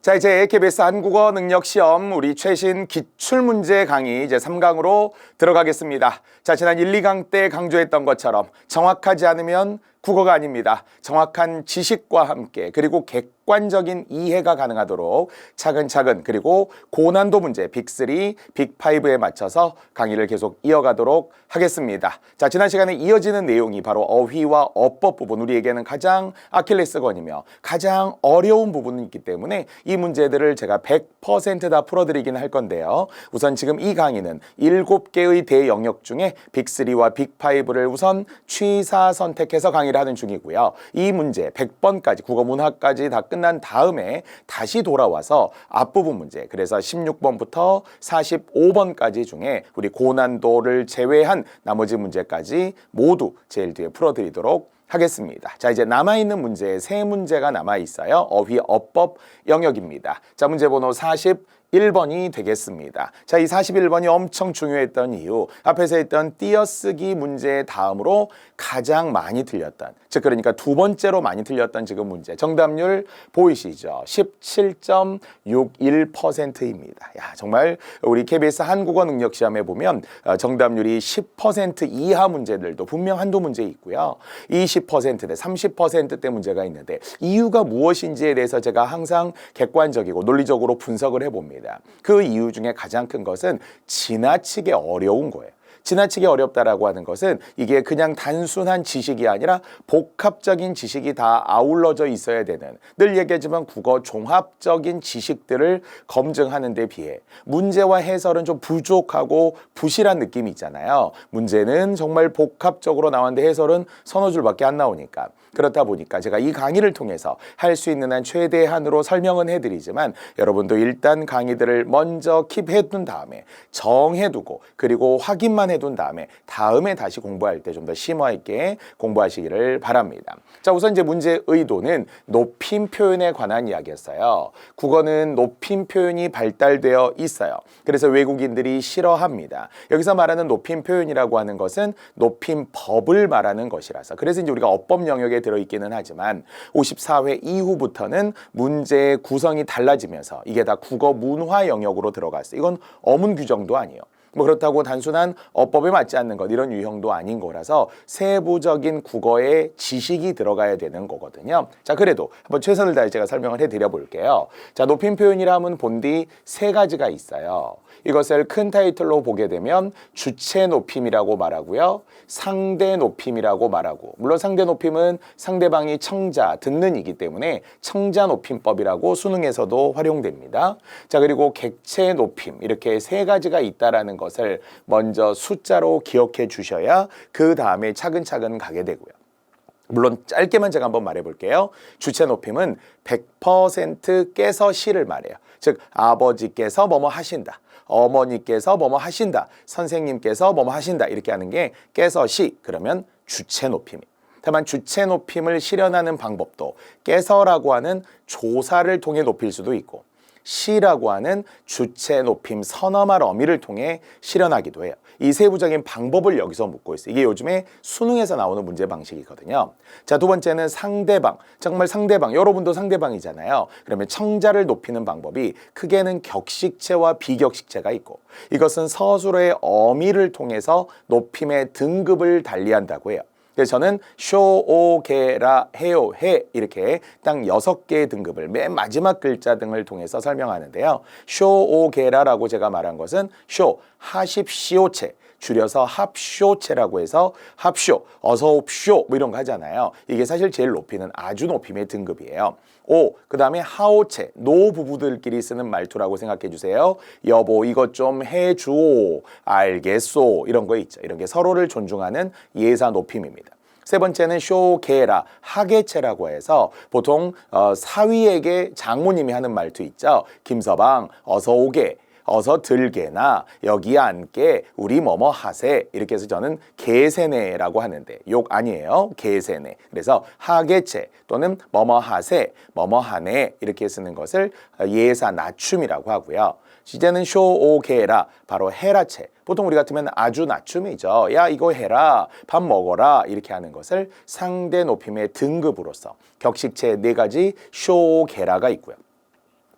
자, 이제 KBS 한국어 능력 시험 우리 최신 기출문제 강의 이제 3강으로 들어가겠습니다. 자, 지난 1, 2강 때 강조했던 것처럼 정확하지 않으면 국어가 아닙니다. 정확한 지식과 함께 그리고 객관적인 이해가 가능하도록 차근차근 그리고 고난도 문제 빅3, 빅5에 맞춰서 강의를 계속 이어가도록 하겠습니다. 자, 지난 시간에 이어지는 내용이 바로 어휘와 어법 부분, 우리에게는 가장 아킬레스건이며 가장 어려운 부분이 있기 때문에 이 문제들을 제가 100% 다 풀어드리긴 할 건데요. 우선 지금 이 강의는 7개의 대영역 중에 빅3와 빅5를 우선 취사 선택해서 강의를 하는 중이고요. 이 문제 100번까지 국어 문학까지 다 끝난 다음에 다시 돌아와서 앞부분 문제, 그래서 16번부터 45번까지 중에 우리 고난도를 제외한 나머지 문제까지 모두 제일 뒤에 풀어드리도록 하겠습니다. 자, 이제 남아있는 문제 3문제가 남아있어요. 어휘, 어법 영역입니다. 자, 문제 번호 41번이 되겠습니다. 자, 이 41번이 엄청 중요했던 이유, 앞에서 했던 띄어쓰기 문제 다음으로 가장 많이 틀렸던, 즉 그러니까 두 번째로 많이 틀렸던 지금 문제, 정답률 보이시죠? 17.61%입니다. 야, 정말 우리 KBS 한국어 능력 시험에 보면 정답률이 10% 이하 문제들도 분명 한두 문제 있고요. 20%대, 30%대 문제가 있는데 이유가 무엇인지에 대해서 제가 항상 객관적이고 논리적으로 분석을 해봅니다. 그 이유 중에 가장 큰 것은 지나치게 어려운 거예요. 지나치게 어렵다라고 하는 것은 이게 그냥 단순한 지식이 아니라 복합적인 지식이 다 아울러져 있어야 되는, 늘 얘기하지만 국어 종합적인 지식들을 검증하는 데 비해 문제와 해설은 좀 부족하고 부실한 느낌이 있잖아요. 문제는 정말 복합적으로 나왔는데 해설은 서너 줄밖에 안 나오니까. 그렇다 보니까 제가 이 강의를 통해서 할 수 있는 한 최대한으로 설명은 해드리지만 여러분도 일단 강의들을 먼저 킵해둔 다음에 정해두고 그리고 확인만 해둔 다음에 다시 공부할 때 좀 더 심화 있게 공부하시기를 바랍니다. 자, 우선 이제 문제 의도는 높임 표현에 관한 이야기였어요. 국어는 높임 표현이 발달되어 있어요. 그래서 외국인들이 싫어합니다. 여기서 말하는 높임 표현이라고 하는 것은 높임 법을 말하는 것이라서, 그래서 이제 우리가 어법 영역에 들어있기는 하지만 54회 이후부터는 문제의 구성이 달라지면서 이게 다 국어 문화 영역으로 들어갔어요. 이건 어문 규정도 아니에요. 뭐 그렇다고 단순한 어법에 맞지 않는 것, 이런 유형도 아닌 거라서 세부적인 국어의 지식이 들어가야 되는 거거든요. 자, 그래도 한번 최선을 다해 제가 설명을 해드려 볼게요. 자, 높임 표현이라면 본디 세 가지가 있어요. 이것을 큰 타이틀로 보게 되면 주체 높임이라고 말하고요, 상대 높임이라고 말하고, 물론 상대 높임은 상대방이 청자, 듣는 이기 때문에 청자 높임법이라고 수능에서도 활용됩니다. 자, 그리고 객체 높임, 이렇게 세 가지가 있다라는 것을 먼저 숫자로 기억해 주셔야 그 다음에 차근차근 가게 되고요. 물론 짧게만 제가 한번 말해 볼게요. 주체 높임은 100% 깨서 시를 말해요. 즉 아버지께서 뭐뭐 하신다, 어머니께서 뭐뭐 하신다, 선생님께서 뭐뭐 하신다, 이렇게 하는 게 깨서 시, 그러면 주체 높임이에요. 다만 주체 높임을 실현하는 방법도 깨서라고 하는 조사를 통해 높일 수도 있고 시라고 하는 주체 높임 선어말 어미를 통해 실현하기도 해요. 이 세부적인 방법을 여기서 묻고 있어요. 이게 요즘에 수능에서 나오는 문제 방식이거든요. 자, 두 번째는 상대방. 정말 상대방, 여러분도 상대방이잖아요. 그러면 청자를 높이는 방법이 크게는 격식체와 비격식체가 있고, 이것은 서술어의 어미를 통해서 높임의 등급을 달리한다고 해요. 그래서 저는 쇼, 오, 게, 라, 해요, 해, 이렇게 딱 6개의 등급을 맨 마지막 글자 등을 통해서 설명하는데요. 쇼, 오, 게, 라라고 제가 말한 것은 쇼, 하십시오체, 줄여서 합쇼체라고 해서 합쇼, 어서 옵쇼 뭐 이런 거 하잖아요. 이게 사실 제일 높이는 아주 높임의 등급이에요. 오, 그 다음에 하오체, 노부부들끼리 쓰는 말투라고 생각해 주세요. 여보 이것 좀 해줘, 알겠소, 이런 거 있죠. 이런 게 서로를 존중하는 예사 높임입니다. 세 번째는 쇼게라, 하계체라고 해서 보통 사위에게 장모님이 하는 말투 있죠. 김서방 어서 오게, 어서 들게나, 여기 앉게, 우리 뭐뭐 하세, 이렇게 해서 저는 개세네라고 하는데 욕 아니에요. 개세네. 그래서 하계체 또는 뭐뭐 하세, 뭐뭐 하네, 이렇게 쓰는 것을 예사 낮춤이라고 하고요. 이제는 쇼오게라, 바로 헤라체. 보통 우리 같으면 아주 낮춤이죠. 야 이거 해라, 밥 먹어라, 이렇게 하는 것을 상대 높임의 등급으로서 격식체 4가지 쇼오게라가 있고요.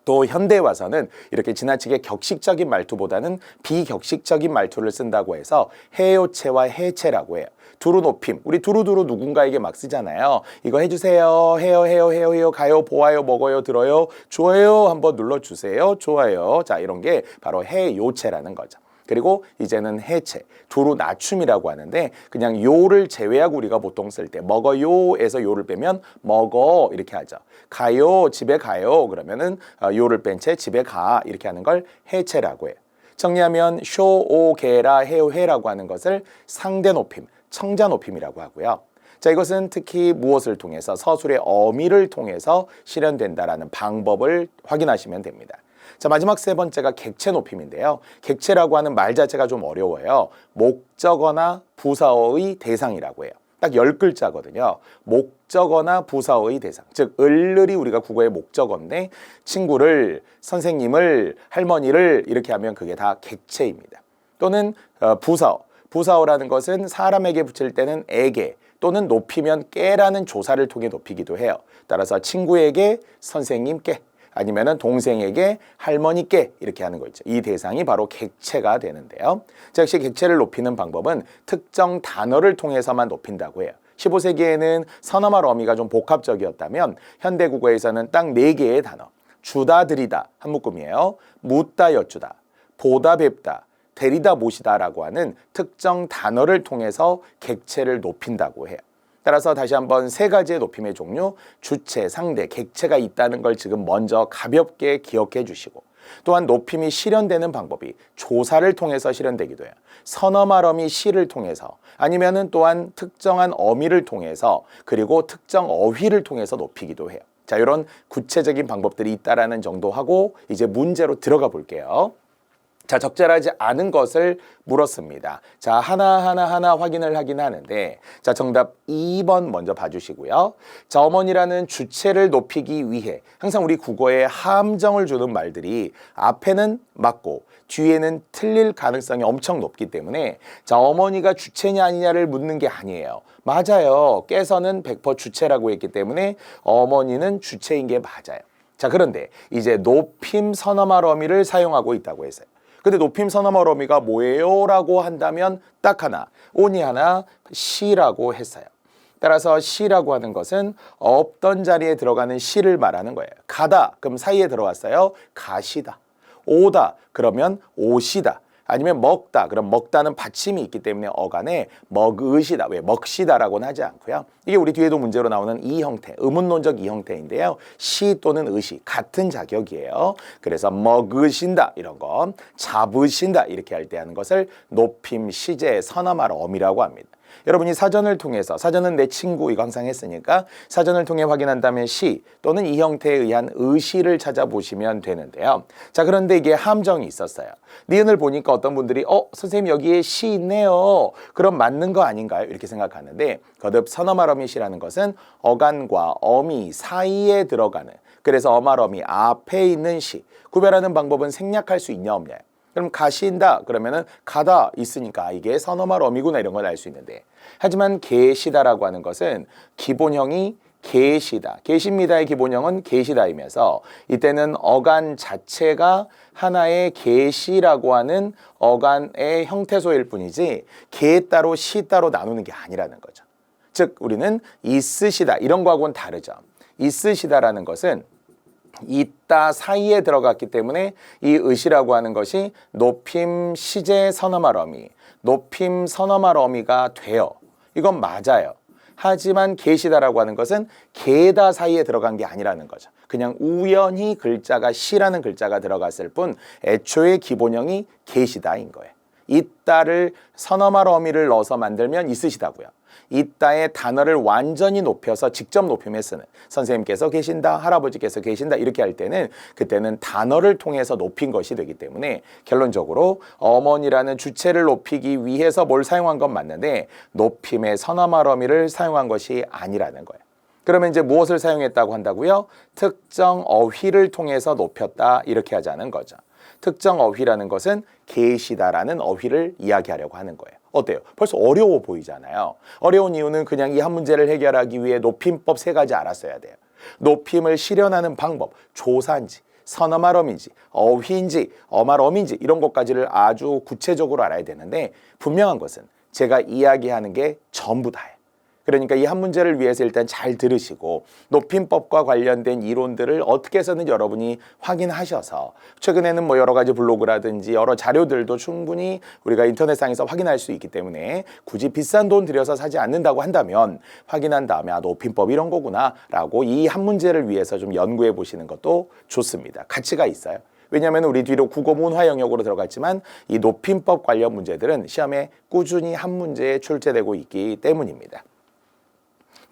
또 현대에 와서는 이렇게 지나치게 격식적인 말투보다는 비격식적인 말투를 쓴다고 해서 해요체와 해체라고 해요. 두루 높임, 우리 두루두루 누군가에게 막 쓰잖아요. 이거 해주세요, 해요, 가요, 보아요, 먹어요, 들어요, 좋아요 한번 눌러주세요, 좋아요. 자, 이런 게 바로 해요체라는 거죠. 그리고 이제는 해체, 두루 낮춤이라고 하는데 그냥 요를 제외하고 우리가 보통 쓸 때 먹어요에서 요를 빼면 먹어 이렇게 하죠. 가요, 집에 가요 그러면은 요를 뺀 채 집에 가 이렇게 하는 걸 해체라고 해요. 정리하면 쇼, 오, 게라, 해요, 해라고 하는 것을 상대 높임, 청자 높임이라고 하고요. 자, 이것은 특히 무엇을 통해서 서술의 어미를 통해서 실현된다라는 방법을 확인하시면 됩니다. 자, 마지막 세 번째가 객체 높임인데요. 객체라고 하는 말 자체가 좀 어려워요. 목적어나 부사어의 대상이라고 해요. 딱 10글자거든요. 목적어나 부사어의 대상. 즉 을을이 우리가 국어의 목적어인데 친구를, 선생님을, 할머니를 이렇게 하면 그게 다 객체입니다. 또는 부사어. 부사어라는 것은 사람에게 붙일 때는 에게 또는 높이면 깨라는 조사를 통해 높이기도 해요. 따라서 친구에게, 선생님께 아니면은 동생에게, 할머니께 이렇게 하는 거 있죠. 이 대상이 바로 객체가 되는데요. 자, 역시 객체를 높이는 방법은 특정 단어를 통해서만 높인다고 해요. 15세기에는 선어말 어미가 좀 복합적이었다면 현대 국어에서는 딱 4개의 단어, 주다, 드리다 한 묶음이에요. 묻다, 여쭈다, 보다, 뵙다, 데리다, 모시다라고 하는 특정 단어를 통해서 객체를 높인다고 해요. 따라서 다시 한번 3가지의 높임의 종류, 주체, 상대, 객체가 있다는 걸 지금 먼저 가볍게 기억해 주시고 또한 높임이 실현되는 방법이 조사를 통해서 실현되기도 해요. 선어말 어미 시를 통해서 아니면은 또한 특정한 어미를 통해서 그리고 특정 어휘를 통해서 높이기도 해요. 자, 이런 구체적인 방법들이 있다라는 정도 하고 이제 문제로 들어가 볼게요. 자, 적절하지 않은 것을 물었습니다. 자, 하나 확인을 하긴 하는데 자, 정답 2번 먼저 봐주시고요. 자, 어머니라는 주체를 높이기 위해 항상 우리 국어에 함정을 주는 말들이 앞에는 맞고 뒤에는 틀릴 가능성이 엄청 높기 때문에 자, 어머니가 주체냐 아니냐를 묻는 게 아니에요. 맞아요. 깨서는 100% 주체라고 했기 때문에 어머니는 주체인 게 맞아요. 자, 그런데 이제 높임 선어말 어미를 사용하고 있다고 했어요. 근데 높임 선어말 어미가 뭐예요? 라고 한다면 딱 하나, 오니 하나, 시라고 했어요. 따라서 시라고 하는 것은 없던 자리에 들어가는 시를 말하는 거예요. 가다, 그럼 사이에 들어갔어요. 가시다. 오다, 그러면 오시다. 아니면 먹다, 그럼 먹다는 받침이 있기 때문에 어간에 먹으시다, 왜 먹시다라고는 하지 않고요. 이게 우리 뒤에도 문제로 나오는 이 형태, 의문론적 이 형태인데요. 시 또는 의시, 같은 자격이에요. 그래서 먹으신다 이런 거, 잡으신다 이렇게 할 때 하는 것을 높임, 시제, 선어말 어미라고 합니다. 여러분이 사전을 통해서, 사전은 내 친구 이거 항상 했으니까 사전을 통해 확인한 다음에 시 또는 이 형태에 의한 의시를 찾아보시면 되는데요. 자, 그런데 이게 함정이 있었어요. 니은을 보니까 어떤 분들이 선생님 여기에 시 있네요. 그럼 맞는 거 아닌가요? 이렇게 생각하는데 거듭 선어말 어미 시라는 것은 어간과 어미 사이에 들어가는, 그래서 어말 어미 앞에 있는 시, 구별하는 방법은 생략할 수 있냐 없냐. 그럼 가신다 그러면은 가다 있으니까 이게 선어말 어미구나 이런 걸 알 수 있는데, 하지만 계시다라고 하는 것은 기본형이 계시다, 계십니다의 기본형은 계시다이면서 이때는 어간 자체가 하나의 계시라고 하는 어간의 형태소일 뿐이지 계 따로 시 따로 나누는 게 아니라는 거죠. 즉 우리는 있으시다 이런 거하고는 다르죠. 있으시다라는 것은 있다 사이에 들어갔기 때문에 이 의시라고 하는 것이 높임 시제 선어말 어미, 높임 선어말 어미가 돼요. 이건 맞아요. 하지만 계시다라고 하는 것은 계다 사이에 들어간 게 아니라는 거죠. 그냥 우연히 글자가 시라는 글자가 들어갔을 뿐 애초에 기본형이 계시다인 거예요. 있다를 선어말 어미를 넣어서 만들면 있으시다고요. 있다의 단어를 완전히 높여서 직접 높임에 쓰는, 선생님께서 계신다, 할아버지께서 계신다 이렇게 할 때는 그때는 단어를 통해서 높인 것이 되기 때문에 결론적으로 어머니라는 주체를 높이기 위해서 뭘 사용한 건 맞는데 높임의 선어말 어미를 사용한 것이 아니라는 거예요. 그러면 이제 무엇을 사용했다고 한다고요? 특정 어휘를 통해서 높였다 이렇게 하자는 거죠. 특정 어휘라는 것은 계시다라는 어휘를 이야기하려고 하는 거예요. 어때요? 벌써 어려워 보이잖아요. 어려운 이유는 그냥 이 한 문제를 해결하기 위해 높임법 3가지 알았어야 돼요. 높임을 실현하는 방법, 조사인지 선어말어민지, 어휘인지, 어말어민지 이런 것까지를 아주 구체적으로 알아야 되는데 분명한 것은 제가 이야기하는 게 전부 다예요. 그러니까 이 한 문제를 위해서 일단 잘 들으시고 높임법과 관련된 이론들을 어떻게 해서는 여러분이 확인하셔서 최근에는 뭐 여러 가지 블로그라든지 여러 자료들도 충분히 우리가 인터넷상에서 확인할 수 있기 때문에 굳이 비싼 돈 들여서 사지 않는다고 한다면 확인한 다음에 높임법 이런 거구나 라고 이 한 문제를 위해서 좀 연구해 보시는 것도 좋습니다. 가치가 있어요. 왜냐하면 우리 뒤로 국어 문화 영역으로 들어갔지만 이 높임법 관련 문제들은 시험에 꾸준히 한 문제에 출제되고 있기 때문입니다.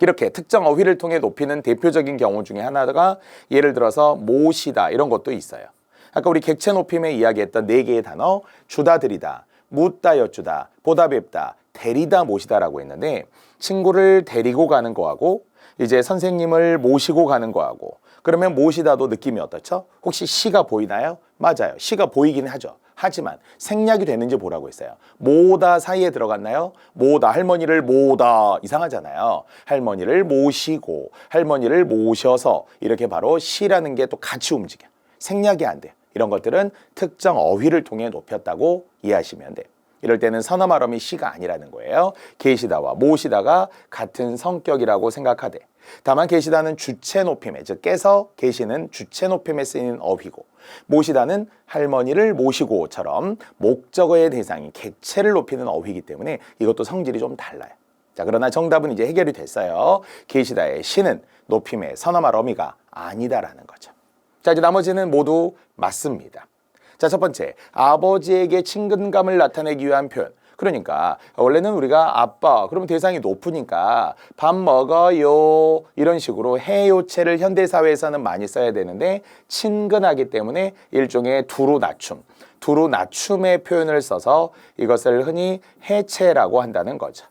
이렇게 특정 어휘를 통해 높이는 대표적인 경우 중에 하나가 예를 들어서 모시다 이런 것도 있어요. 아까 우리 객체 높임에 이야기했던 4개의 단어 주다 드리다, 묻다 여쭈다, 보다 뵙다, 데리다 모시다라고 했는데 친구를 데리고 가는 거하고 이제 선생님을 모시고 가는 거하고 그러면 모시다도 느낌이 어떻죠? 혹시 시가 보이나요? 맞아요. 시가 보이긴 하죠. 하지만 생략이 되는지 보라고 했어요. 모다 사이에 들어갔나요? 모다, 할머니를 모다 이상하잖아요. 할머니를 모시고 할머니를 모셔서 이렇게 바로 시라는 게 또 같이 움직여. 생략이 안 돼요. 이런 것들은 특정 어휘를 통해 높였다고 이해하시면 돼요. 이럴 때는 선어말어미 시가 아니라는 거예요. 계시다와 모시다가 같은 성격이라고 생각하되 다만 계시다는 주체 높임에 즉 깨서 계시는 주체 높임에 쓰이는 어휘고 모시다는 할머니를 모시고처럼 목적어의 대상인 객체를 높이는 어휘이기 때문에 이것도 성질이 좀 달라요. 자, 그러나 정답은 이제 해결이 됐어요. 계시다의 시는 높임의 선어말어미가 아니다라는 거죠. 자, 이제 나머지는 모두 맞습니다. 자, 첫 번째, 아버지에게 친근감을 나타내기 위한 표현. 그러니까 원래는 우리가 아빠 그러면 대상이 높으니까 밥 먹어요 이런 식으로 해요체를 현대사회에서는 많이 써야 되는데 친근하기 때문에 일종의 두루 낮춤, 두루 낮춤의 표현을 써서 이것을 흔히 해체라고 한다는 거죠.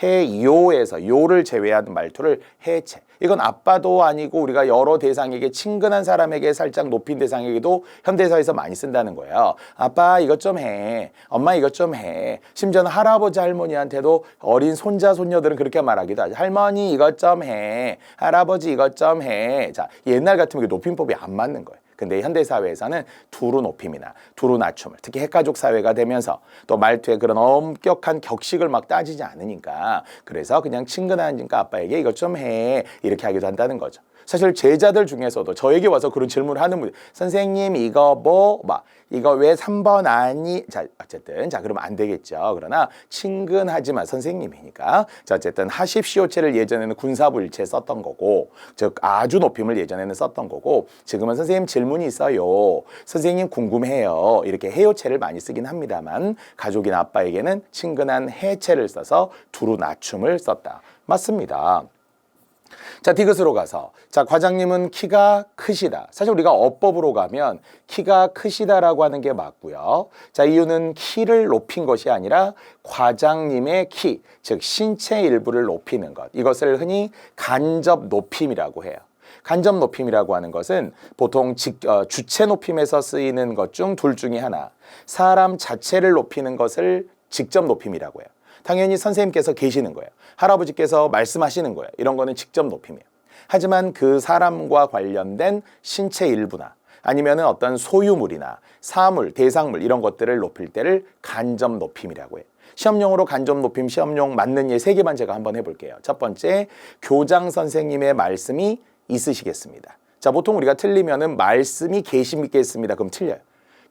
해요에서 요를 제외한 말투를 해체. 이건 아빠도 아니고 우리가 여러 대상에게 친근한 사람에게 살짝 높인 대상에게도 현대사에서 많이 쓴다는 거예요. 아빠 이것 좀 해. 엄마 이것 좀 해. 심지어는 할아버지 할머니한테도 어린 손자 손녀들은 그렇게 말하기도 하죠. 할머니 이것 좀 해. 할아버지 이것 좀 해. 자, 옛날 같으면 높임법이 안 맞는 거예요. 근데 현대사회에서는 두루 높임이나 두루 낮춤을 특히 핵가족 사회가 되면서 또 말투에 그런 엄격한 격식을 막 따지지 않으니까 그래서 그냥 친근하니까 아빠에게 이것 좀 해 이렇게 하기도 한다는 거죠. 사실 제자들 중에서도 저에게 와서 그런 질문을 하는 분들 선생님 이거 뭐 막 이거 왜 3번 아니 자 어쨌든 자 그러면 안 되겠죠. 그러나 친근하지만 선생님이니까 자 어쨌든 하십시오체를 예전에는 군사부일체에 썼던 거고 즉 아주 높임을 예전에는 썼던 거고 지금은 선생님 질문이 있어요. 선생님 궁금해요. 이렇게 해요체를 많이 쓰긴 합니다만 가족인 아빠에게는 친근한 해체를 써서 두루 낮춤을 썼다. 맞습니다. 자, 디귿으로 가서 자, 과장님은 키가 크시다. 사실 우리가 어법으로 가면 키가 크시다라고 하는 게 맞고요. 자, 이유는 키를 높인 것이 아니라 과장님의 키, 즉 신체 일부를 높이는 것. 이것을 흔히 간접 높임이라고 해요. 간접 높임이라고 하는 것은 보통 주체 높임에서 쓰이는 것 중 둘 중에 하나. 사람 자체를 높이는 것을 직접 높임이라고 해요. 당연히 선생님께서 계시는 거예요. 할아버지께서 말씀하시는 거예요. 이런 거는 직접 높임이에요. 하지만 그 사람과 관련된 신체 일부나 아니면 어떤 소유물이나 사물, 대상물 이런 것들을 높일 때를 간접 높임이라고 해요. 시험용으로 간접 높임, 시험용 맞는 예 3개만 제가 한번 해볼게요. 첫 번째, 교장 선생님의 말씀이 있으시겠습니다. 자, 보통 우리가 틀리면은 말씀이 계시겠습니다. 그럼 틀려요.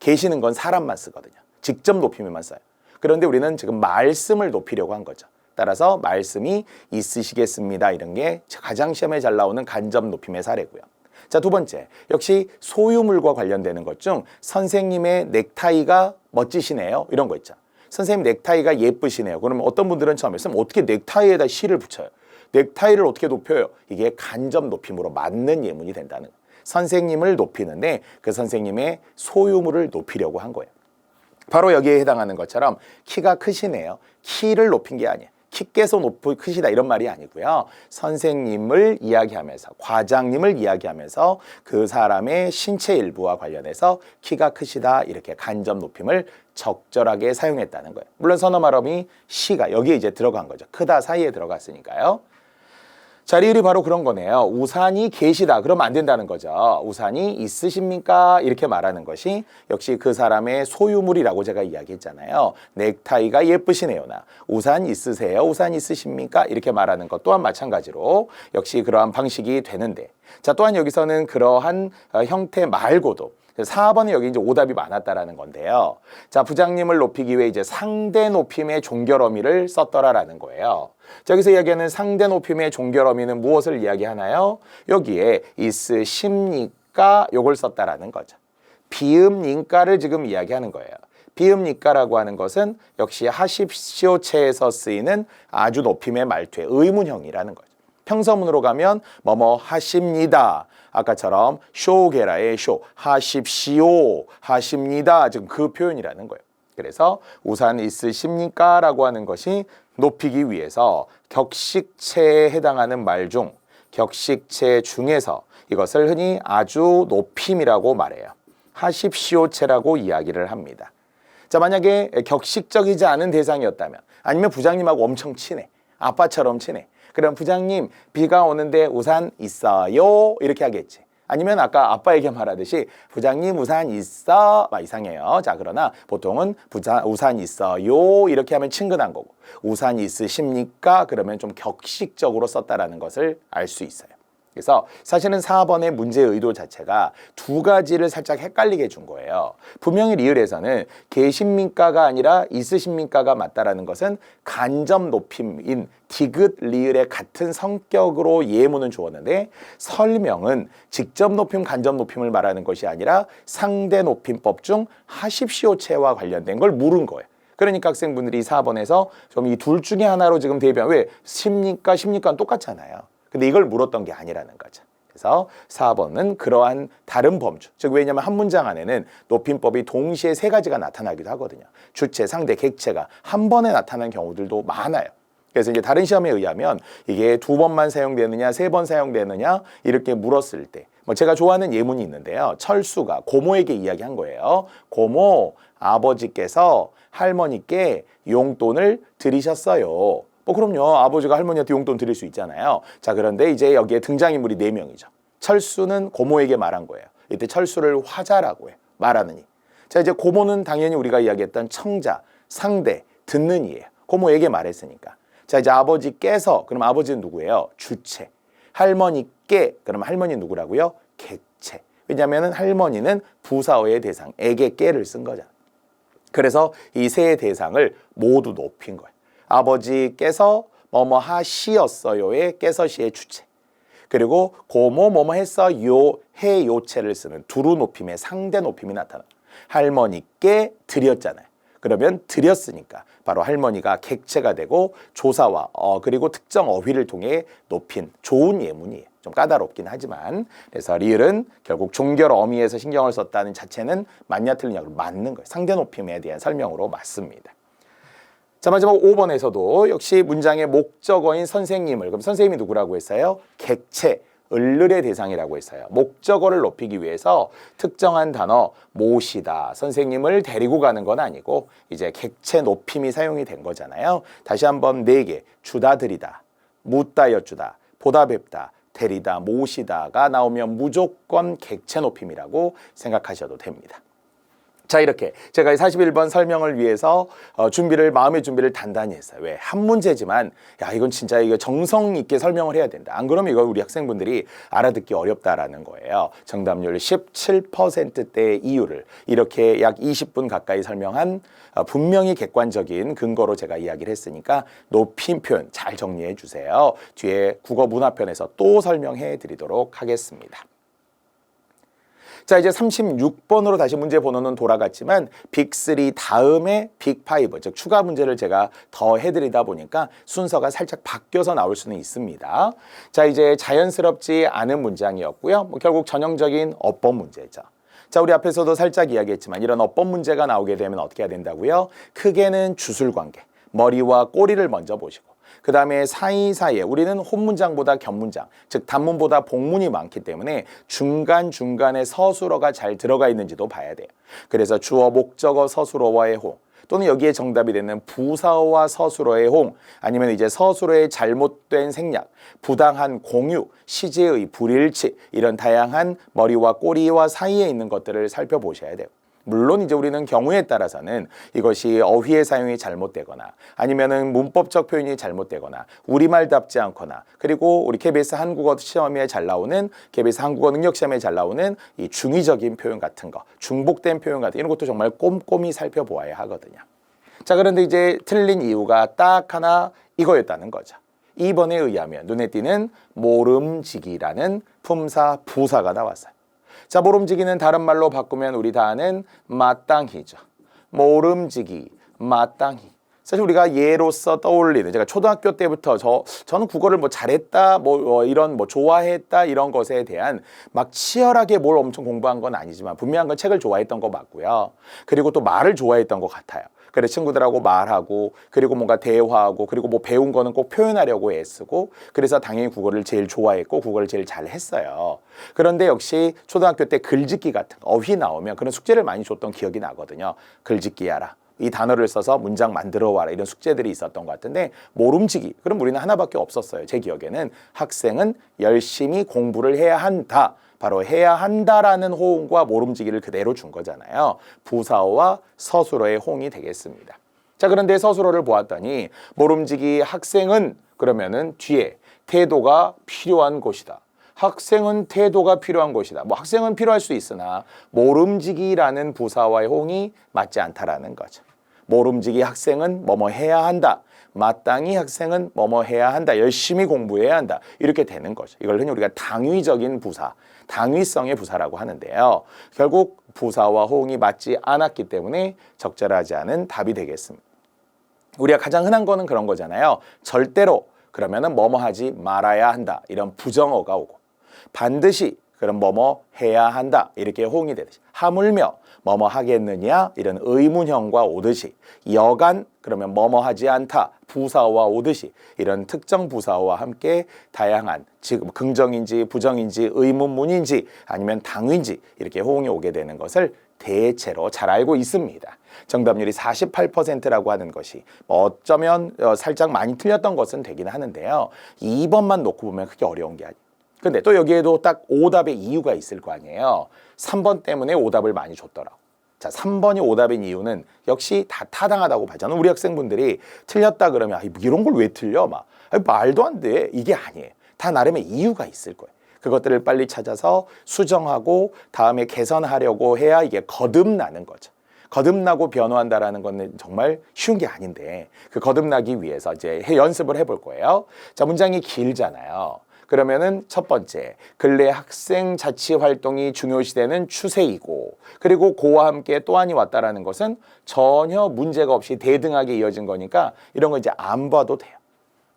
계시는 건 사람만 쓰거든요. 직접 높임에만 써요. 그런데 우리는 지금 말씀을 높이려고 한 거죠. 따라서 말씀이 있으시겠습니다. 이런 게 가장 시험에 잘 나오는 간접 높임의 사례고요. 자, 두 번째, 역시 소유물과 관련되는 것 중 선생님의 넥타이가 멋지시네요. 이런 거 있죠. 선생님 넥타이가 예쁘시네요. 그러면 어떤 분들은 처음에 쓰면 어떻게 넥타이에다 시를 붙여요? 넥타이를 어떻게 높여요? 이게 간접 높임으로 맞는 예문이 된다는 거예요. 선생님을 높이는데 그 선생님의 소유물을 높이려고 한 거예요. 바로 여기에 해당하는 것처럼 키가 크시네요. 키를 높인 게 아니에요. 키께서 크시다 이런 말이 아니고요. 선생님을 이야기하면서 과장님을 이야기하면서 그 사람의 신체 일부와 관련해서 키가 크시다 이렇게 간접 높임을 적절하게 사용했다는 거예요. 물론 선어말어미 시가 여기에 이제 들어간 거죠. 크다 사이에 들어갔으니까요. 자, 리을이 바로 그런 거네요. 우산이 계시다. 그러면 안 된다는 거죠. 우산이 있으십니까? 이렇게 말하는 것이 역시 그 사람의 소유물이라고 제가 이야기했잖아요. 넥타이가 예쁘시네요나 우산 있으세요? 우산 있으십니까? 이렇게 말하는 것 또한 마찬가지로 역시 그러한 방식이 되는데, 자, 또한 여기서는 그러한 형태 말고도 4번에 여기 이제 오답이 많았다라는 건데요. 자, 부장님을 높이기 위해 이제 상대 높임의 종결 어미를 썼더라라는 거예요. 자, 여기서 이야기하는 상대 높임의 종결 어미는 무엇을 이야기하나요? 여기에 있으십니까? 요걸 썼다라는 거죠. 비읍니까를 지금 이야기하는 거예요. 비읍니까라고 하는 것은 역시 하십시오체에서 쓰이는 아주 높임의 말투의 의문형이라는 거죠. 평서문으로 가면 뭐뭐 하십니다. 아까처럼 쇼게라의 쇼, 하십시오, 하십니다. 지금 그 표현이라는 거예요. 그래서 우산 있으십니까? 라고 하는 것이 높이기 위해서 격식체에 해당하는 말 중, 격식체 중에서 이것을 흔히 아주 높임이라고 말해요. 하십시오체라고 이야기를 합니다. 자, 만약에 격식적이지 않은 대상이었다면, 아니면 부장님하고 엄청 친해, 아빠처럼 친해. 그럼 부장님, 비가 오는데 우산 있어요? 이렇게 하겠지. 아니면 아까 아빠에게 말하듯이 부장님 우산 있어? 막 이상해요. 자, 그러나 보통은 우산 있어요? 이렇게 하면 친근한 거고, 우산 있으십니까? 그러면 좀 격식적으로 썼다라는 것을 알 수 있어요. 그래서 사실은 4번의 문제의 의도 자체가 두 가지를 살짝 헷갈리게 준 거예요. 분명히 리을에서는 계십니까가 아니라 있으십니까가 맞다라는 것은 간접 높임인 디귿 리을의 같은 성격으로 예문은 주었는데, 설명은 직접 높임, 간접 높임을 말하는 것이 아니라 상대 높임법 중 하십시오체와 관련된 걸 물은 거예요. 그러니까 학생분들이 4번에서 좀 이 둘 중에 하나로 지금 대변, 왜 십니까 십니까는 똑같잖아요. 근데 이걸 물었던 게 아니라는 거죠. 그래서 4번은 그러한 다른 범주, 즉 왜냐하면 한 문장 안에는 높임법이 동시에 세 가지가 나타나기도 하거든요. 주체, 상대, 객체가 한 번에 나타나는 경우들도 많아요. 그래서 이제 다른 시험에 의하면 이게 2번만 사용되느냐, 3번 사용되느냐 이렇게 물었을 때, 뭐 제가 좋아하는 예문이 있는데요. 철수가 고모에게 이야기한 거예요. 고모, 아버지께서 할머니께 용돈을 드리셨어요. 뭐 그럼요. 아버지가 할머니한테 용돈 드릴 수 있잖아요. 자, 그런데 이제 여기에 등장인물이 4명이죠. 철수는 고모에게 말한 거예요. 이때 철수를 화자라고 해요. 말하느니. 자, 이제 고모는 당연히 우리가 이야기했던 청자, 상대, 듣는 이예요. 고모에게 말했으니까. 자, 이제 아버지께서, 그럼 아버지는 누구예요? 주체. 할머니께, 그럼 할머니 누구라고요? 객체. 왜냐하면 할머니는 부사어의 대상, 에게께를 쓴 거잖아. 그래서 이 세 대상을 모두 높인 거예요. 아버지께서 뭐뭐 하시었어요의 깨서시의 주체, 그리고 고모 뭐뭐 했어요 해 요체를 쓰는 두루 높임의 상대 높임이 나타나. 할머니께 드렸잖아요. 그러면 드렸으니까 바로 할머니가 객체가 되고 조사와 그리고 특정 어휘를 통해 높인 좋은 예문이에요. 좀 까다롭긴 하지만, 그래서 리을은 결국 종결 어미에서 신경을 썼다는 자체는 맞냐 틀리냐로 맞는 거예요. 상대 높임에 대한 설명으로 맞습니다. 자, 마지막 5번에서도 역시 문장의 목적어인 선생님을, 그럼 선생님이 누구라고 했어요? 객체, 을를의 대상이라고 했어요. 목적어를 높이기 위해서 특정한 단어 모시다, 선생님을 데리고 가는 건 아니고 이제 객체 높임이 사용이 된 거잖아요. 다시 한번 4개, 주다 드리다, 묻다 여쭈다, 보다 뵙다, 데리다, 모시다가 나오면 무조건 객체 높임이라고 생각하셔도 됩니다. 자, 이렇게 제가 41번 설명을 위해서 마음의 준비를 단단히 했어요. 왜? 한 문제지만 야, 이건 진짜 이거 정성 있게 설명을 해야 된다. 안 그러면 이걸 우리 학생분들이 알아듣기 어렵다라는 거예요. 정답률 17%대의 이유를 이렇게 약 20분 가까이 설명한 분명히 객관적인 근거로 제가 이야기를 했으니까 높임 표현 잘 정리해 주세요. 뒤에 국어 문화편에서 또 설명해 드리도록 하겠습니다. 자, 이제 36번으로 다시 문제 번호는 돌아갔지만 빅3 다음에 빅5, 즉 추가 문제를 제가 더 해드리다 보니까 순서가 살짝 바뀌어서 나올 수는 있습니다. 자, 이제 자연스럽지 않은 문장이었고요. 결국 전형적인 어법 문제죠. 자, 우리 앞에서도 살짝 이야기했지만 이런 어법 문제가 나오게 되면 어떻게 해야 된다고요? 크게는 주술관계, 머리와 꼬리를 먼저 보시고, 그 다음에 사이사이에 우리는 혼문장보다 겹문장, 즉 단문보다 복문이 많기 때문에 중간중간에 서술어가 잘 들어가 있는지도 봐야 돼요. 그래서 주어, 목적어, 서술어와의 호, 또는 여기에 정답이 되는 부사어와 서술어의 홍, 아니면 이제 서술어의 잘못된 생략, 부당한 공유, 시제의 불일치, 이런 다양한 머리와 꼬리와 사이에 있는 것들을 살펴보셔야 돼요. 물론 이제 우리는 경우에 따라서는 이것이 어휘의 사용이 잘못되거나 아니면은 문법적 표현이 잘못되거나 우리말답지 않거나, 그리고 우리 KBS 한국어 시험에 잘 나오는, KBS 한국어 능력 시험에 잘 나오는 이 중의적인 표현 같은 거, 중복된 표현 같은 이런 것도 정말 꼼꼼히 살펴보아야 하거든요. 자, 그런데 이제 틀린 이유가 딱 하나 이거였다는 거죠. 2번에 의하면 눈에 띄는 모름지기라는 품사 부사가 나왔어요. 자, 모름지기는 다른 말로 바꾸면 우리 다 아는 마땅히죠. 모름지기, 마땅히. 사실 우리가 예로서 떠올리는, 제가 초등학교 때부터 저는 국어를 뭐 잘했다, 이런 좋아했다 이런 것에 대한 막 치열하게 뭘 엄청 공부한 건 아니지만 분명한 건 책을 좋아했던 거 맞고요. 그리고 또 말을 좋아했던 것 같아요. 그래, 친구들하고 말하고, 그리고 뭔가 대화하고, 그리고 뭐 배운 거는 꼭 표현하려고 애쓰고, 그래서 당연히 국어를 제일 좋아했고 국어를 제일 잘했어요. 그런데 역시 초등학교 때 글짓기 같은 거, 어휘 나오면 그런 숙제를 많이 줬던 기억이 나거든요. 글짓기 하라, 이 단어를 써서 문장 만들어 와라, 이런 숙제들이 있었던 것 같은데, 모름지기, 그럼 우리는 하나밖에 없었어요. 제 기억에는 학생은 열심히 공부를 해야 한다, 바로 해야 한다라는 호응과 모름지기를 그대로 준 거잖아요. 부사어와 서술어의 호응이 되겠습니다. 자, 그런데 서술어를 보았더니 모름지기 학생은 그러면은 뒤에 태도가 필요한 것이다. 학생은 태도가 필요한 것이다. 뭐 학생은 필요할 수 있으나 모름지기라는 부사와의 호응이 맞지 않다라는 거죠. 모름지기 학생은 뭐뭐 해야 한다. 마땅히 학생은 뭐뭐 해야 한다. 열심히 공부해야 한다. 이렇게 되는 거죠. 이걸 흔히 우리가 당위적인 부사, 당위성의 부사라고 하는데요. 결국 부사와 호응이 맞지 않았기 때문에 적절하지 않은 답이 되겠습니다. 우리가 가장 흔한 거는 그런 거잖아요. 절대로 그러면은 뭐뭐 하지 말아야 한다. 이런 부정어가 오고, 반드시 그럼 뭐뭐 해야 한다. 이렇게 호응이 되듯이, 하물며 뭐뭐 하겠느냐 이런 의문형과 오듯이, 여간 그러면 뭐뭐 하지 않다 부사어와 오듯이 이런 특정 부사어와 함께 다양한, 지금 긍정인지 부정인지 의문문인지 아니면 당위인지 이렇게 호응이 오게 되는 것을 대체로 잘 알고 있습니다. 정답률이 48%라고 하는 것이 어쩌면 살짝 많이 틀렸던 것은 되긴 하는데요. 2번만 놓고 보면 크게 어려운 게 아니에요. 근데 또 여기에도 딱 오답의 이유가 있을 거 아니에요. 3번 때문에 오답을 많이 줬더라고. 자, 3번이 오답인 이유는 역시 다 타당하다고 봐요. 저는 우리 학생분들이 틀렸다 그러면 이런 걸 왜 틀려? 말도 안 돼. 이게 아니에요. 다 나름의 이유가 있을 거예요. 그것들을 빨리 찾아서 수정하고 다음에 개선하려고 해야 이게 거듭나는 거죠. 거듭나고 변화한다라는 건 정말 쉬운 게 아닌데, 그 거듭나기 위해서 이제 연습을 해볼 거예요. 자, 문장이 길잖아요. 그러면은 첫 번째, 근래 학생 자치 활동이 중요시되는 추세이고, 그리고 그와 함께 또한이 왔다라는 것은 전혀 문제가 없이 대등하게 이어진 거니까 이런 거 이제 안 봐도 돼요.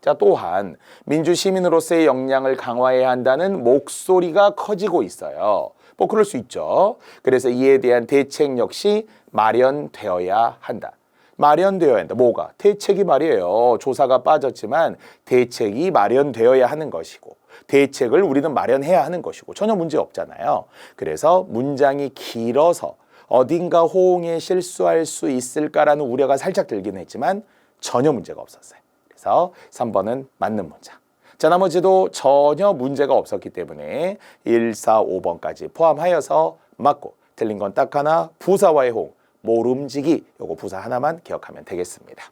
자, 또한 민주시민으로서의 역량을 강화해야 한다는 목소리가 커지고 있어요. 뭐 그럴 수 있죠. 그래서 이에 대한 대책 역시 마련되어야 한다. 마련되어야 한다. 뭐가? 대책이 말이에요. 조사가 빠졌지만 대책이 마련되어야 하는 것이고, 대책을 우리는 마련해야 하는 것이고, 전혀 문제 없잖아요. 그래서 문장이 길어서 어딘가 호응에 실수할 수 있을까라는 우려가 살짝 들긴 했지만 전혀 문제가 없었어요. 그래서 3번은 맞는 문장. 자, 나머지도 전혀 문제가 없었기 때문에 1, 4, 5번까지 포함하여서 맞고, 틀린 건 딱 하나, 부사와의 호응, 모름지기, 요거 부사 하나만 기억하면 되겠습니다.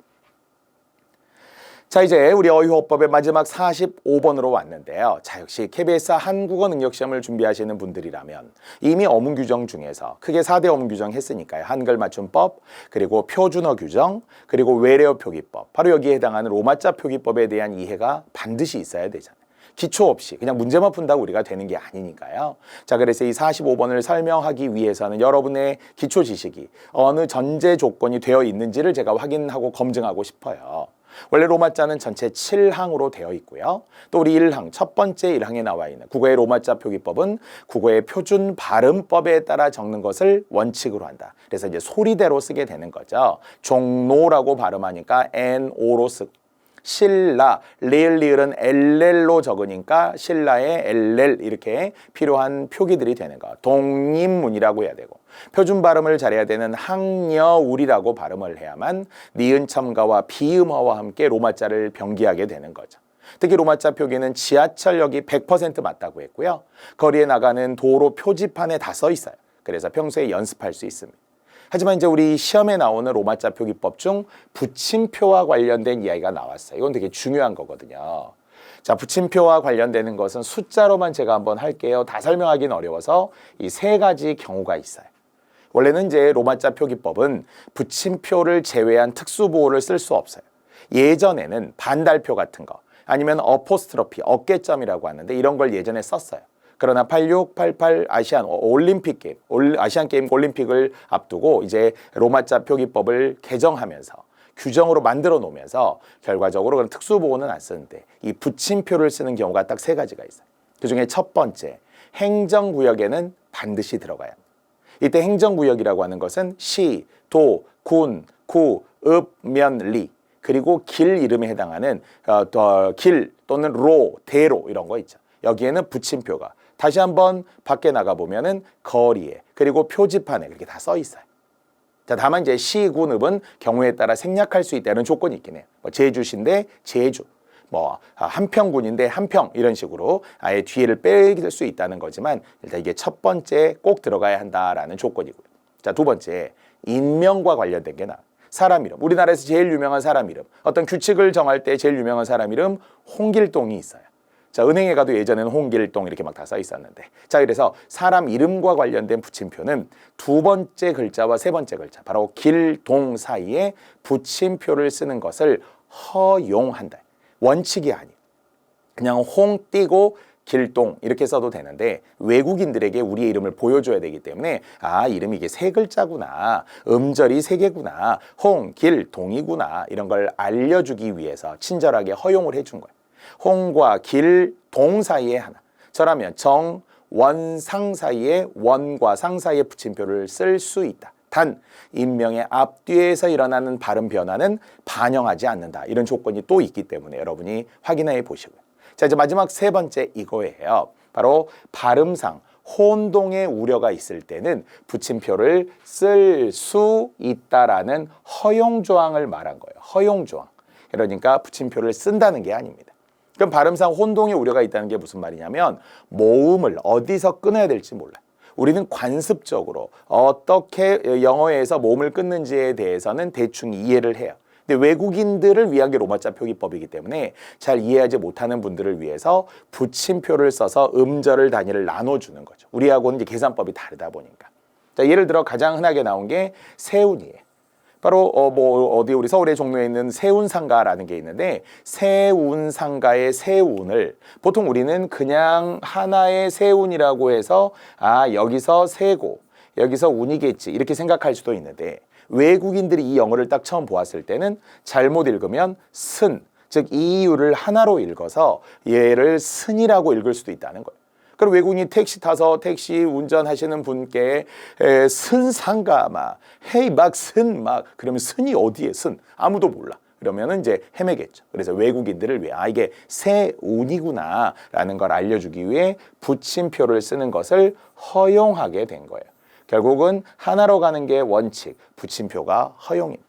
자, 이제 우리 어휘호흡법의 마지막 45번으로 왔는데요. 자, 역시 KBS 한국어 능력시험을 준비하시는 분들이라면 이미 어문 규정 중에서 크게 4대 어문 규정 했으니까요. 한글 맞춤법, 그리고 표준어 규정, 그리고 외래어 표기법, 바로 여기에 해당하는 로마자 표기법에 대한 이해가 반드시 있어야 되잖아요. 기초 없이 그냥 문제만 푼다고 우리가 되는 게 아니니까요. 자, 그래서 이 45번을 설명하기 위해서는 여러분의 기초 지식이 어느 전제 조건이 되어 있는지를 제가 확인하고 검증하고 싶어요. 원래 로마자는 전체 7항으로 되어 있고요. 또 우리 1항, 첫 번째 1항에 나와 있는 국어의 로마자 표기법은 국어의 표준 발음법에 따라 적는 것을 원칙으로 한다. 그래서 이제 소리대로 쓰게 되는 거죠. 종로라고 발음하니까 NO로 쓰고, 신라, 리을은 LL로 적으니까 신라의 LL 이렇게 필요한 표기들이 되는 거. 독립문이라고 해야 되고, 표준 발음을 잘해야 되는 항려울이라고 발음을 해야만 니은 첨가와 비음어와 함께 로마자를 병기하게 되는 거죠. 특히 로마자 표기는 지하철역이 100% 맞다고 했고요. 거리에 나가는 도로 표지판에 다 써 있어요. 그래서 평소에 연습할 수 있습니다. 하지만 이제 우리 시험에 나오는 로마자 표기법 중 붙임표와 관련된 이야기가 나왔어요. 이건 되게 중요한 거거든요. 자, 붙임표와 관련되는 것은 숫자로만 제가 한번 할게요. 다 설명하기는 어려워서 이 세 가지 경우가 있어요. 원래는 이제 로마자 표기법은 붙임표를 제외한 특수보호를 쓸 수 없어요. 예전에는 반달표 같은 거 아니면 어포스트로피, 어깨점이라고 하는데 이런 걸 예전에 썼어요. 그러나 86, 88 아시안 올림픽 게임, 아시안 게임 올림픽을 앞두고 이제 로마자 표기법을 개정하면서 규정으로 만들어 놓으면서 결과적으로 그런 특수보호는 안 쓰는데 이 붙임표를 쓰는 경우가 딱 세 가지가 있어요. 그중에 첫 번째, 행정구역에는 반드시 들어가야 합니다. 이때 행정구역이라고 하는 것은 시, 도, 군, 구, 읍, 면, 리 그리고 길 이름에 해당하는 길 또는 로, 대로 이런 거 있죠. 여기에는 붙임표가 다시 한번 밖에 나가보면은 거리에 그리고 표지판에 그렇게 다 써 있어요. 자, 다만 이제 시, 군, 읍은 경우에 따라 생략할 수 있다는 조건이 있긴 해요. 뭐 제주시인데 제주, 뭐 한평군인데 한평 이런 식으로 아예 뒤에를 뺄 수 있다는 거지만 일단 이게 첫 번째 꼭 들어가야 한다라는 조건이고요. 자, 두 번째 인명과 관련된 게 나와요. 사람 이름, 우리나라에서 제일 유명한 사람 이름, 어떤 규칙을 정할 때 제일 유명한 사람 이름 홍길동이 있어요. 자, 은행에 가도 예전에는 홍길동 이렇게 막 다 써 있었는데, 자, 그래서 사람 이름과 관련된 붙임표는 두 번째 글자와 세 번째 글자, 바로 길, 동 사이에 붙임표를 쓰는 것을 허용한다. 원칙이 아니에요. 그냥 홍 띄고 길동 이렇게 써도 되는데 외국인들에게 우리의 이름을 보여줘야 되기 때문에 아, 이름이 이게 세 글자구나, 음절이 세 개구나, 홍, 길, 동이구나 이런 걸 알려주기 위해서 친절하게 허용을 해준 거예요. 홍과 길, 동 사이에 하나. 저라면 정, 원, 상 사이에 원과 상 사이에 붙임표를 쓸 수 있다. 단 인명의 앞뒤에서 일어나는 발음 변화는 반영하지 않는다. 이런 조건이 또 있기 때문에 여러분이 확인해 보시고요. 자, 이제 마지막 세 번째 이거예요. 바로 발음상 혼동의 우려가 있을 때는 붙임표를 쓸 수 있다라는 허용 조항을 말한 거예요. 허용 조항. 그러니까 붙임표를 쓴다는 게 아닙니다. 그럼 발음상 혼동의 우려가 있다는 게 무슨 말이냐면 모음을 어디서 끊어야 될지 몰라요. 우리는 관습적으로 어떻게 영어에서 모음을 끊는지에 대해서는 대충 이해를 해요. 근데 외국인들을 위한 게 로마자 표기법이기 때문에 잘 이해하지 못하는 분들을 위해서 붙임표를 써서 음절을 단위를 나눠주는 거죠. 우리하고는 이제 계산법이 다르다 보니까. 자, 예를 들어 가장 흔하게 나온 게 세운이에요. 바로 어디 우리 서울의 종로에 있는 세운상가라는 게 있는데 세운상가의 세운을 보통 우리는 그냥 하나의 세운이라고 해서 아, 여기서 세고 여기서 운이겠지 이렇게 생각할 수도 있는데 외국인들이 이 영어를 딱 처음 보았을 때는 잘못 읽으면 슨, 즉 이 이유를 하나로 읽어서 얘를 쓴이라고 읽을 수도 있다는 거예요. 그럼 외국인이 택시 타서 택시 운전하시는 분께 쓴상가 막 헤이 막 쓴 막 그러면 쓴이 어디에 쓴 아무도 몰라. 그러면은 이제 헤매겠죠. 그래서 외국인들을 위해 아 이게 세운이구나라는 걸 알려주기 위해 붙임표를 쓰는 것을 허용하게 된 거예요. 결국은 하나로 가는 게 원칙, 붙임표가 허용입니다.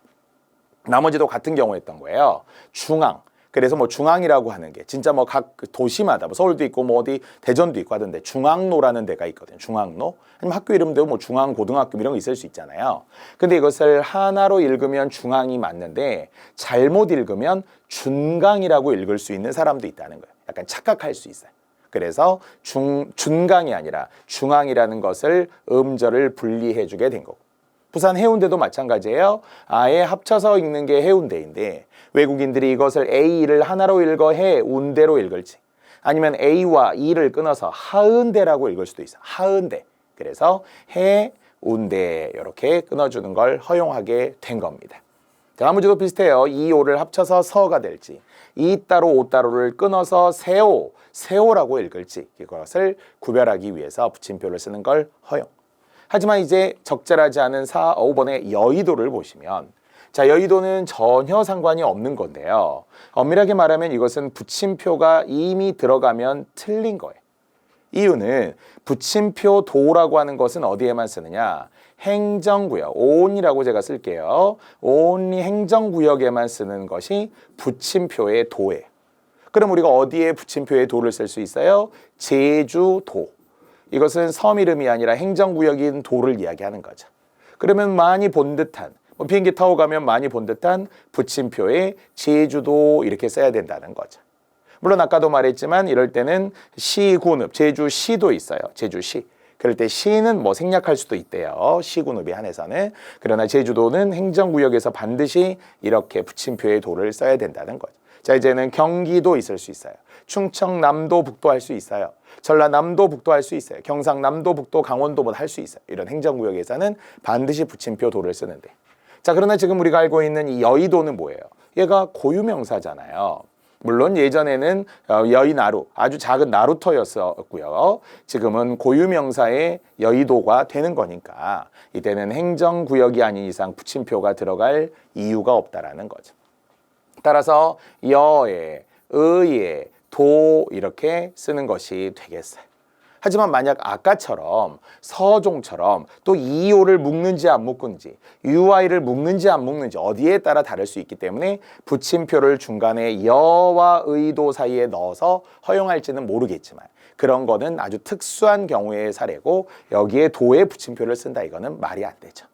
나머지도 같은 경우였던 거예요. 중앙. 그래서 뭐 중앙이라고 하는 게 진짜 뭐 각 도시마다 뭐 서울도 있고 뭐 어디 대전도 있고 하던데 중앙로라는 데가 있거든요. 중앙로. 아니면 학교 이름도 뭐 중앙고등학교 이런 거 있을 수 있잖아요. 근데 이것을 하나로 읽으면 중앙이 맞는데 잘못 읽으면 준강이라고 읽을 수 있는 사람도 있다는 거예요. 약간 착각할 수 있어요. 그래서 준강이 아니라 중앙이라는 것을 음절을 분리해 주게 된 거고. 부산 해운대도 마찬가지예요. 아예 합쳐서 읽는 게 해운대인데 외국인들이 이것을 A를 하나로 읽어 해운대로 읽을지 아니면 A와 E를 끊어서 하은대라고 읽을 수도 있어요. 하은대. 그래서 해운대 이렇게 끊어주는 걸 허용하게 된 겁니다. 나머지도 비슷해요. 이, 오를 합쳐서 서가 될지 이 따로 오 따로를 끊어서 세오, 세오라고 읽을지 이것을 구별하기 위해서 붙임표를 쓰는 걸 허용. 하지만 이제 적절하지 않은 4, 5번의 여의도를 보시면 자, 여의도는 전혀 상관이 없는 건데요. 엄밀하게 말하면 이것은 붙임표가 이미 들어가면 틀린 거예요. 이유는 붙임표 도라고 하는 것은 어디에만 쓰느냐? 행정구역, only라고 제가 쓸게요. only 행정구역에만 쓰는 것이 붙임표의 도예요. 그럼 우리가 어디에 붙임표의 도를 쓸 수 있어요? 제주도. 이것은 섬 이름이 아니라 행정구역인 도를 이야기하는 거죠. 그러면 많이 본 듯한, 비행기 타고 가면 많이 본 듯한 붙임표에 제주도 이렇게 써야 된다는 거죠. 물론 아까도 말했지만 이럴 때는 시군읍, 제주시도 있어요. 제주시. 그럴 때 시는 뭐 생략할 수도 있대요. 시군읍에 한해서는. 그러나 제주도는 행정구역에서 반드시 이렇게 붙임표의 도를 써야 된다는 거죠. 자, 이제는 경기도 있을 수 있어요. 충청남도 북도 할 수 있어요. 전라남도 북도 할 수 있어요. 경상남도 북도 강원도 뭐 할 수 있어요. 이런 행정구역에서는 반드시 붙임표 도를 쓰는데. 자, 그러나 지금 우리가 알고 있는 이 여의도는 뭐예요? 얘가 고유명사잖아요. 물론 예전에는 여의나루, 아주 작은 나루터였었고요. 지금은 고유명사의 여의도가 되는 거니까 이때는 행정구역이 아닌 이상 붙임표가 들어갈 이유가 없다라는 거죠. 따라서 여에, 의에, 도 이렇게 쓰는 것이 되겠어요. 하지만 만약 아까처럼 서종처럼 또 이오를 묶는지 안 묶는지 UI를 묶는지 안 묶는지 어디에 따라 다를 수 있기 때문에 붙임표를 중간에 여와 의도 사이에 넣어서 허용할지는 모르겠지만 그런 거는 아주 특수한 경우의 사례고 여기에 도의 붙임표를 쓴다 이거는 말이 안 되죠.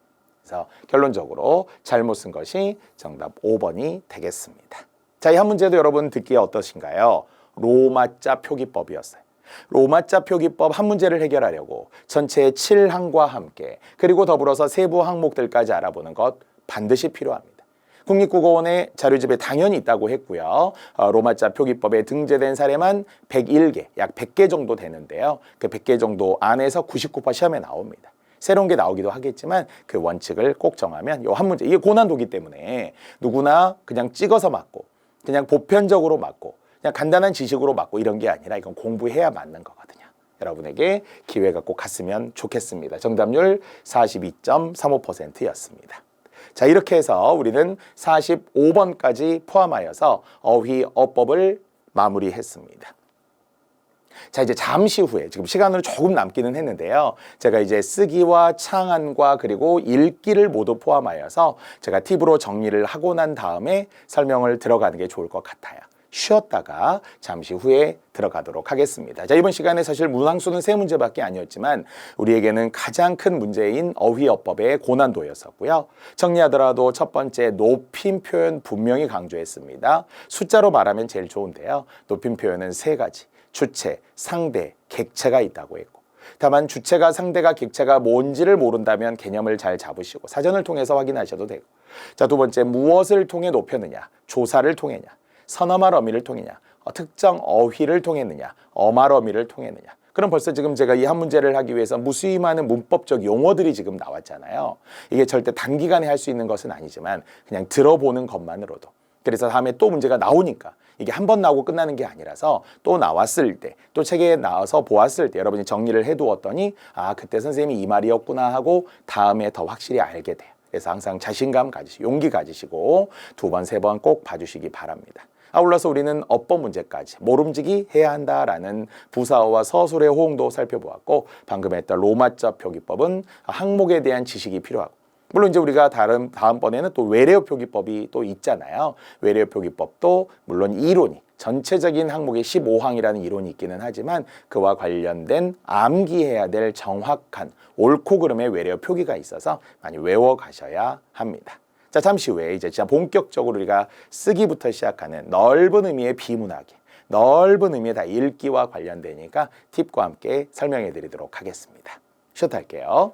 그래서 결론적으로 잘못 쓴 것이 정답 5번이 되겠습니다. 자, 이 한 문제도 여러분 듣기에 어떠신가요? 로마자 표기법이었어요. 로마자 표기법 한 문제를 해결하려고 전체 7항과 함께 그리고 더불어서 세부 항목들까지 알아보는 것 반드시 필요합니다. 국립국어원의 자료집에 당연히 있다고 했고요. 로마자 표기법에 등재된 사례만 101개, 약 100개 정도 되는데요. 그 100개 정도 안에서 99% 시험에 나옵니다. 새로운 게 나오기도 하겠지만 그 원칙을 꼭 정하면 이 한 문제, 이게 고난도기 때문에 누구나 그냥 찍어서 맞고 그냥 보편적으로 맞고 그냥 간단한 지식으로 맞고 이런 게 아니라 이건 공부해야 맞는 거거든요. 여러분에게 기회가 꼭 갔으면 좋겠습니다. 정답률 42.35%였습니다. 자, 이렇게 해서 우리는 45번까지 포함하여서 어휘어법을 마무리했습니다. 자, 이제 잠시 후에 지금 시간으로 조금 남기는 했는데요. 제가 이제 쓰기와 창안과 그리고 읽기를 모두 포함하여서 제가 팁으로 정리를 하고 난 다음에 설명을 들어가는 게 좋을 것 같아요. 쉬었다가 잠시 후에 들어가도록 하겠습니다. 자, 이번 시간에 사실 문항수는 3문제밖에 아니었지만 우리에게는 가장 큰 문제인 어휘어법의 고난도였었고요. 정리하더라도 첫 번째 높임 표현 분명히 강조했습니다. 숫자로 말하면 제일 좋은데요. 높임 표현은 3가지. 주체, 상대, 객체가 있다고 했고 다만 주체가 상대가 객체가 뭔지를 모른다면 개념을 잘 잡으시고 사전을 통해서 확인하셔도 되고 자, 두 번째 무엇을 통해 높였느냐, 조사를 통했냐, 선어말 어미를 통했냐, 특정 어휘를 통했느냐, 어말 어미를 통했느냐. 그럼 벌써 지금 제가 이 한 문제를 하기 위해서 무수히 많은 문법적 용어들이 지금 나왔잖아요. 이게 절대 단기간에 할 수 있는 것은 아니지만 그냥 들어보는 것만으로도 그래서 다음에 또 문제가 나오니까 이게 한 번 나오고 끝나는 게 아니라서 또 나왔을 때 또 책에 나와서 보았을 때 여러분이 정리를 해두었더니 아, 그때 선생님이 이 말이었구나 하고 다음에 더 확실히 알게 돼요. 그래서 항상 자신감 가지시고 용기 가지시고 2번, 3번 꼭 봐주시기 바랍니다. 아울러서 우리는 어법 문제까지 모름지기 해야 한다라는 부사어와 서술의 호응도 살펴보았고 방금 했던 로마자 표기법은 항목에 대한 지식이 필요하고 물론 이제 우리가 다음번에는 또 외래어 표기법이 또 있잖아요. 외래어 표기법도 물론 이론이 전체적인 항목의 15항이라는 이론이 있기는 하지만 그와 관련된 암기해야 될 정확한 옳고 그름의 외래어 표기가 있어서 많이 외워 가셔야 합니다. 자, 잠시 후에 이제 진짜 본격적으로 우리가 쓰기부터 시작하는 넓은 의미의 비문학의 넓은 의미의 다 읽기와 관련되니까 팁과 함께 설명해 드리도록 하겠습니다. 쉬었다 할게요.